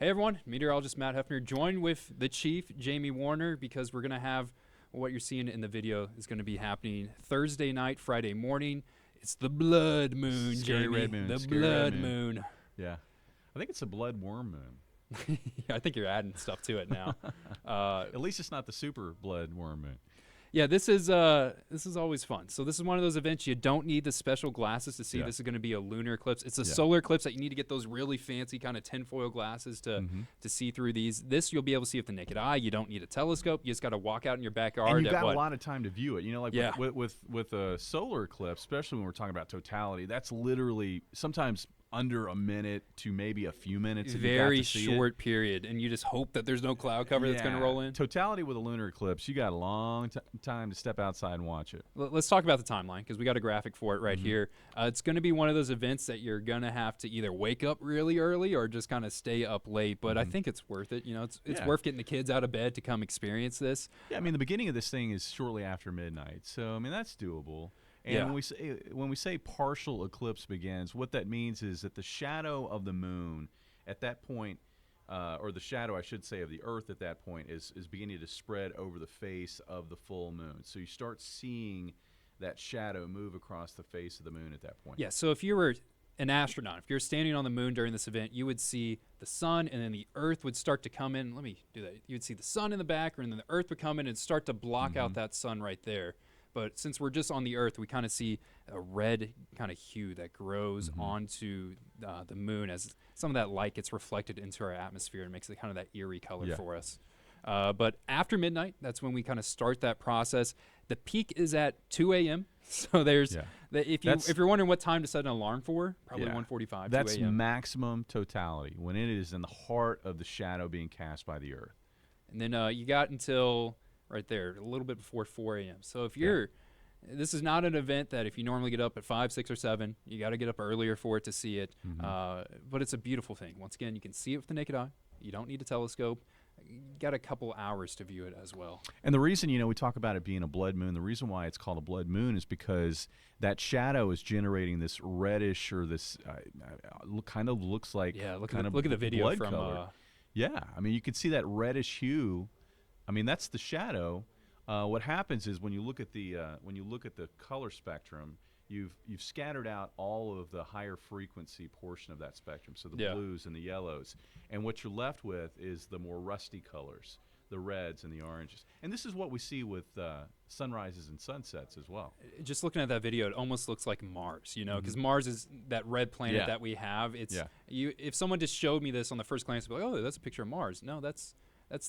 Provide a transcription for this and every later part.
Hey everyone, meteorologist Matt Hefner joined with the chief, Jamie Warner, because we're going to have what you're seeing in the video is going to be happening Thursday night, Friday morning. It's the blood moon, Scary Jamie. red moon. The Scary blood red moon. Yeah. I think it's a blood worm moon. Yeah, I think you're adding stuff to it now. At least it's not the super blood worm moon. Yeah, this is always fun. So this is one of those events you don't need the special glasses to see. Yeah. This is going to be a lunar eclipse. It's a Yeah. solar eclipse that you need to get those really fancy kind of tinfoil glasses to see through these. This you'll be able to see with the naked eye. You don't need a telescope. You just got to walk out in your backyard. And you've got what? a lot of time to view it. You know, like Yeah. with a solar eclipse, especially when we're talking about totality, that's literally sometimes under a minute to maybe a few minutes. if you got Very to see short period, and you just hope that there's no cloud cover that's going to roll in. Totality with a lunar eclipse, you got a long time to step outside and watch it. Let's talk about the timeline because we got a graphic for it right here. It's going to be one of those events that you're going to have to either wake up really early or just kind of stay up late. But I think it's worth it. You know, it's Yeah. worth getting the kids out of bed to come experience this. Yeah, I mean the beginning of this thing is shortly after midnight, so I mean that's doable. And Yeah. when we say partial eclipse begins, what that means is that the shadow of the moon at that point, or the shadow, I should say, of the Earth at that point is beginning to spread over the face of the full moon. So you start seeing that shadow move across the face of the moon at that point. Yeah, so if you were an astronaut, if you're standing on the moon during this event, you would see the sun and then the Earth would start to come in. Let me do that. You would see the sun in the back, and then the Earth would come in and start to block out that sun right there. But since we're just on the Earth, we kind of see a red kind of hue that grows onto the moon as some of that light gets reflected into our atmosphere and makes it kind of that eerie color for us. But after midnight, that's when we kind of start that process. The peak is at 2 a.m. So there's if you're wondering what time to set an alarm for, probably 1:45. That's 2 a.m. maximum totality when it is in the heart of the shadow being cast by the Earth. And then you got until right there, a little bit before 4 a.m. So if you're, this is not an event that if you normally get up at 5, 6, or 7, you got to get up earlier for it to see it. But it's a beautiful thing. Once again, you can see it with the naked eye. You don't need a telescope. You got a couple hours to view it as well. And the reason, we talk about it being a blood moon, the reason why it's called a blood moon is because that shadow is generating this reddish or this kind of looks like look at the video blood from color. I mean, you can see that reddish hue. I mean, that's the shadow. What happens is when you look at the color spectrum, you've scattered out all of the higher frequency portion of that spectrum, so the blues and the yellows, and what you're left with is the more rusty colors, the reds and the oranges. And this is what we see with sunrises and sunsets as well. Just looking at that video, it almost looks like Mars, because Mars is that red planet that we have. It's if someone just showed me this on the first glance, I'd be like, oh, that's a picture of Mars. No, that's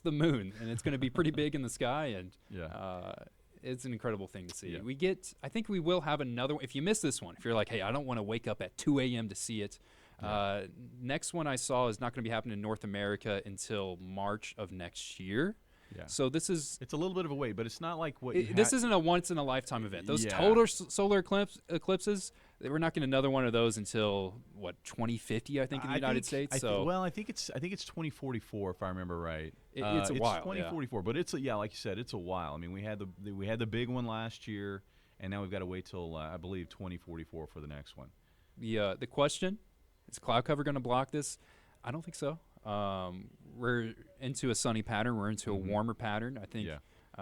the moon, and it's going to be pretty big in the sky, and it's an incredible thing to see. I think we will have another one. If you miss this one, if you're like, hey, I don't want to wake up at 2 a.m. to see it, next one I saw is not going to be happening in North America until March of next year. So it's a little bit of a wait, but it's not like this isn't a once-in-a-lifetime event. Those total solar eclipses, we're not getting another one of those until 2050, I think, in the United States. I think it's 2044 if I remember right. It's a while. It's 2044, but it's like you said, it's a while. I mean, we had the big one last year, and now we've got to wait till I believe 2044 for the next one. The question is, cloud cover going to block this? I don't think so. We're into a sunny pattern. We're into a warmer pattern. I think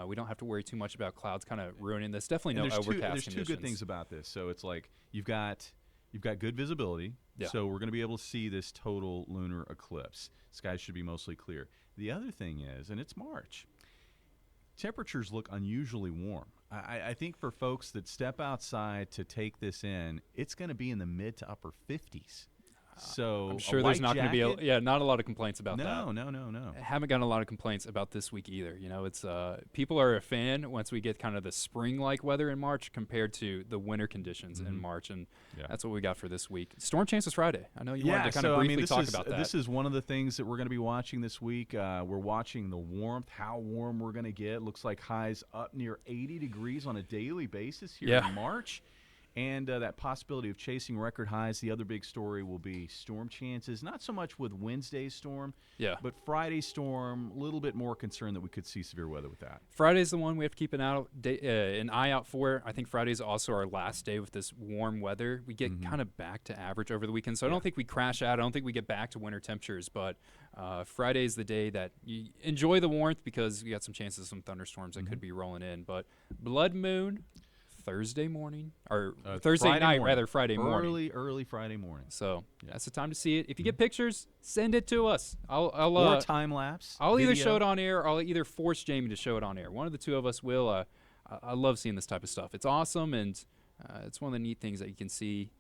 we don't have to worry too much about clouds kind of ruining this. Definitely no overcast conditions. There's two good things about this. So it's like you've got good visibility. So we're going to be able to see this total lunar eclipse. Skies should be mostly clear. The other thing is, and it's March, temperatures look unusually warm. I think for folks that step outside to take this in, it's going to be in the mid to upper 50s. So I'm sure there's not going to be not a lot of complaints about that. No. I haven't gotten a lot of complaints about this week either. It's people are a fan once we get kind of the spring-like weather in March compared to the winter conditions in March, and that's what we got for this week. Storm chances Friday. I know you wanted to kind of briefly talk about that. This is one of the things that we're going to be watching this week. We're watching the warmth, how warm we're going to get. Looks like highs up near 80 degrees on a daily basis here in March. And that possibility of chasing record highs. The other big story will be storm chances. Not so much with Wednesday's storm, but Friday's storm, a little bit more concerned that we could see severe weather with that. Friday's the one we have to keep an eye out for. I think Friday's also our last day with this warm weather. We get kind of back to average over the weekend, so I don't think we crash out. I don't think we get back to winter temperatures, but Friday's the day that you enjoy the warmth because you got some chances of some thunderstorms that could be rolling in. But blood moon, Thursday morning, or Thursday Friday night, morning. rather, Friday morning. Early Friday morning. So that's the time to see it. If you get pictures, send it to us. Or time lapse. I'll either show it on air, or I'll either force Jamie to show it on air. One of the two of us will. I love seeing this type of stuff. It's awesome, and it's one of the neat things that you can see.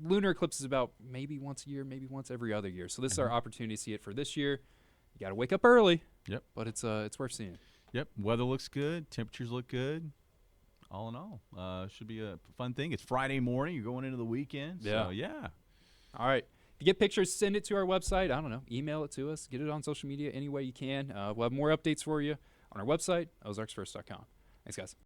Lunar eclipse is about maybe once a year, maybe once every other year. So this is our opportunity to see it for this year. You got to wake up early. Yep. But it's worth seeing. Yep. Weather looks good. Temperatures look good. All in all, should be a fun thing. It's Friday morning. You're going into the weekend. Yeah. So, yeah. All right. If you get pictures, send it to our website. I don't know. Email it to us. Get it on social media any way you can. We'll have more updates for you on our website, ozarksfirst.com. Thanks, guys.